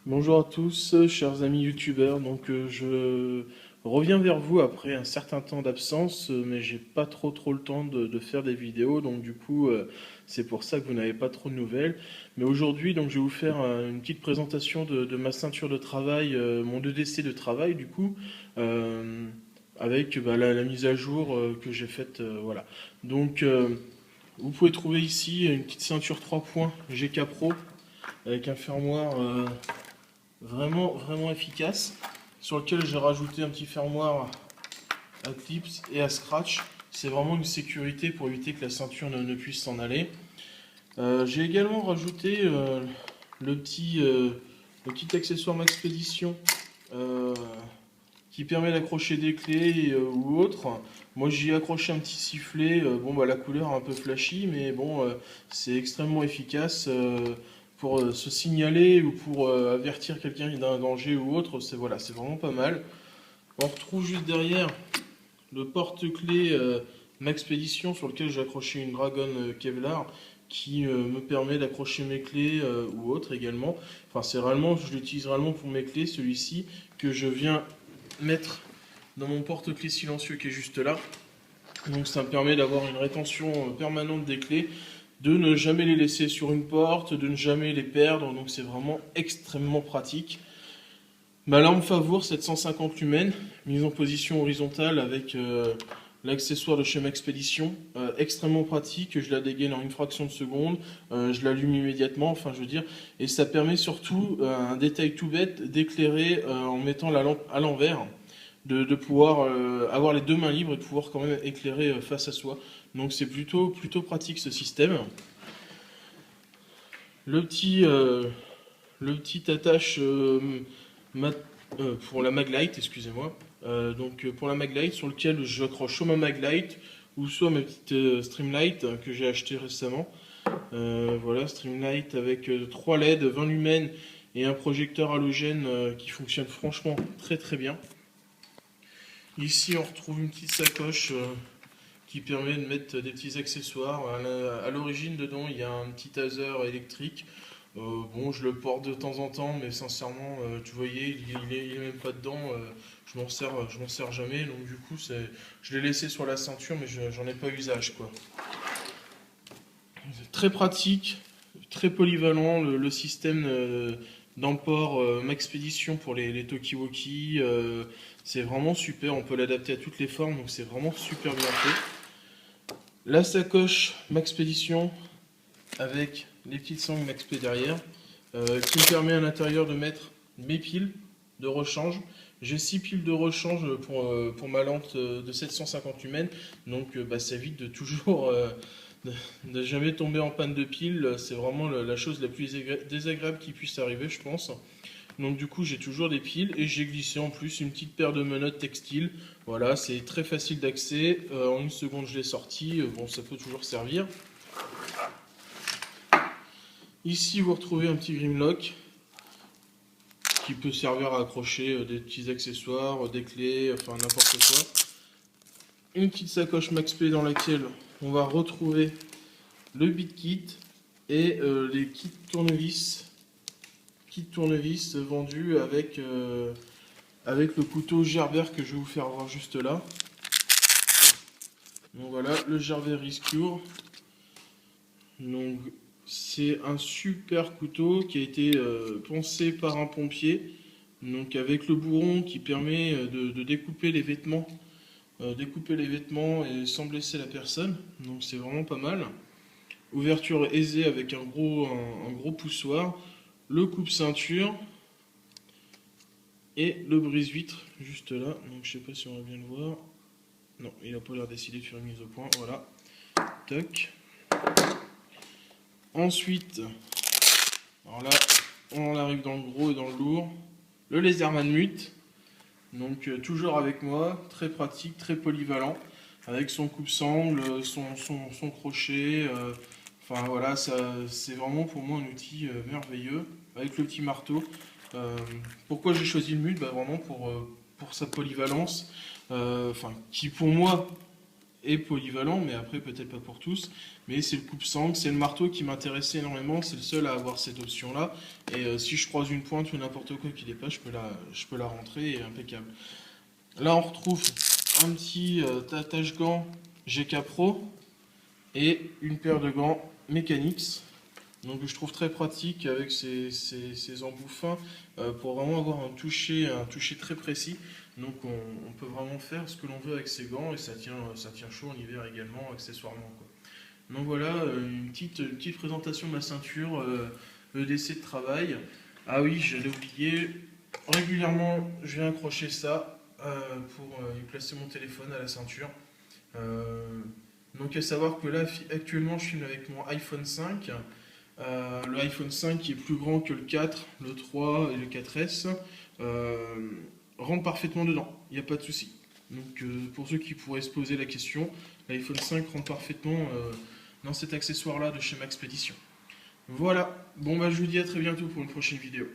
Bonjour à tous, chers amis youtubeurs. Je reviens vers vous après un certain temps d'absence, mais j'ai pas trop le temps de faire des vidéos, c'est pour ça que vous n'avez pas trop de nouvelles. Mais aujourd'hui, je vais vous faire une petite présentation de ma ceinture de travail, mon 2DC de travail euh, avec la mise à jour que j'ai faite, voilà. Donc vous pouvez trouver ici une petite ceinture 3 points GK Pro avec un fermoir. Vraiment efficace, sur lequel j'ai rajouté un petit fermoir à clips et à scratch. C'est vraiment une sécurité pour éviter que la ceinture ne puisse s'en aller. J'ai également rajouté le, petit, euh, le petit accessoire Maxpédition euh, qui permet d'accrocher des clés ou autre. Moi j'y ai accroché un petit sifflet, la couleur est un peu flashy, mais c'est extrêmement efficace pour se signaler ou pour avertir quelqu'un d'un danger ou autre, c'est vraiment pas mal. On retrouve juste derrière le porte-clés Maxpédition sur lequel j'ai accroché une Dragon Kevlar qui me permet d'accrocher mes clés ou autres également. Enfin, je l'utilise réellement pour mes clés, celui-ci que je viens mettre dans mon porte-clés silencieux qui est juste là. Donc ça me permet d'avoir une rétention permanente des clés, de ne jamais les laisser sur une porte, de ne jamais les perdre, donc c'est vraiment extrêmement pratique. Ma lampe Favour 750 lumens, mise en position horizontale avec l'accessoire de chez Maxpédition, extrêmement pratique, je la dégaine en une fraction de seconde, je l'allume immédiatement, enfin je veux dire, et ça permet surtout, un détail tout bête, d'éclairer en mettant la lampe à l'envers, de pouvoir avoir les deux mains libres et de pouvoir quand même éclairer face à soi. Donc c'est plutôt pratique ce système. Le petit, euh, le petit attache mat- pour la maglite, excusez-moi. Pour la maglite sur lequel j'accroche soit ma maglite ou soit ma petite Streamlight que j'ai acheté récemment. Voilà, Streamlight avec 3 LED, 20 lumens et un projecteur halogène qui fonctionne franchement très bien. Ici, on retrouve une petite sacoche qui permet de mettre des petits accessoires. À l'origine, dedans, il y a un petit taser électrique. Je le porte de temps en temps, mais sincèrement, tu voyais, il est même pas dedans. Je m'en sers jamais. Je l'ai laissé sur la ceinture, mais j'en ai pas usage, quoi. C'est très pratique, très polyvalent, le système d'emport Maxpédition pour les Talkie-Walkie. C'est vraiment super, on peut l'adapter à toutes les formes, donc c'est vraiment super bien fait. La sacoche Maxpédition avec les petites sangles Maxpé derrière, qui me permet à l'intérieur de mettre mes piles de rechange. J'ai 6 piles de rechange pour ma lampe de 750 lumens, ça évite de toujours de jamais tomber en panne de pile. C'est vraiment la chose la plus désagréable qui puisse arriver, je pense. Donc du coup j'ai toujours des piles et j'ai glissé en plus une petite paire de menottes textiles. Voilà, c'est très facile d'accès. En une seconde je l'ai sorti. Ça peut toujours servir. Ici vous retrouvez un petit Grimlock qui peut servir à accrocher des petits accessoires, des clés, enfin n'importe quoi. Une petite sacoche Maxp dans laquelle on va retrouver le bit kit et les kits tournevis vendus avec le couteau Gerber que je vais vous faire voir juste là. Donc voilà, le Gerber Rescure. Donc c'est un super couteau qui a été poncé par un pompier. Donc avec le bourron qui permet de découper les vêtements et sans blesser la personne. Donc c'est vraiment pas mal. Ouverture aisée avec un gros poussoir. Le coupe-ceinture et le brise-vitre juste là. Donc je sais pas si on va bien le voir. Non, il a pas l'air décidé de faire une mise au point. Voilà. Toc. Ensuite, alors là, on arrive dans le gros et dans le lourd. Le Laserman Mute. Donc toujours avec moi, très pratique, très polyvalent, avec son coupe-sangle, son crochet. Enfin voilà, c'est vraiment pour moi un outil merveilleux, avec le petit marteau. Pourquoi j'ai choisi le Mute? Vraiment pour sa polyvalence, qui pour moi est polyvalent, mais après peut-être pas pour tous. Mais c'est le coupe-sangle, c'est le marteau qui m'intéressait énormément, c'est le seul à avoir cette option-là. Et si je croise une pointe ou n'importe quoi qui n'est pas, je peux la rentrer et impeccable. Là on retrouve un petit attache-gants GK Pro et une paire de gants Mechanix. Donc je trouve très pratique avec ces embouts fins pour vraiment avoir un toucher très précis. Donc on peut vraiment faire ce que l'on veut avec ces gants et ça tient chaud en hiver également accessoirement, quoi. Donc voilà, une petite présentation de ma ceinture EDC de travail. Ah oui, j'allais oublier, régulièrement je viens accrocher ça pour y placer mon téléphone à la ceinture. Donc à savoir que là actuellement je filme avec mon iPhone 5. Le iPhone 5 qui est plus grand que le 4, le 3 et le 4S rentre parfaitement dedans, il n'y a pas de souci. Donc pour ceux qui pourraient se poser la question, l'iPhone 5 rentre parfaitement dans cet accessoire là de chez Maxpedition. Voilà, bon bah je vous dis à très bientôt pour une prochaine vidéo.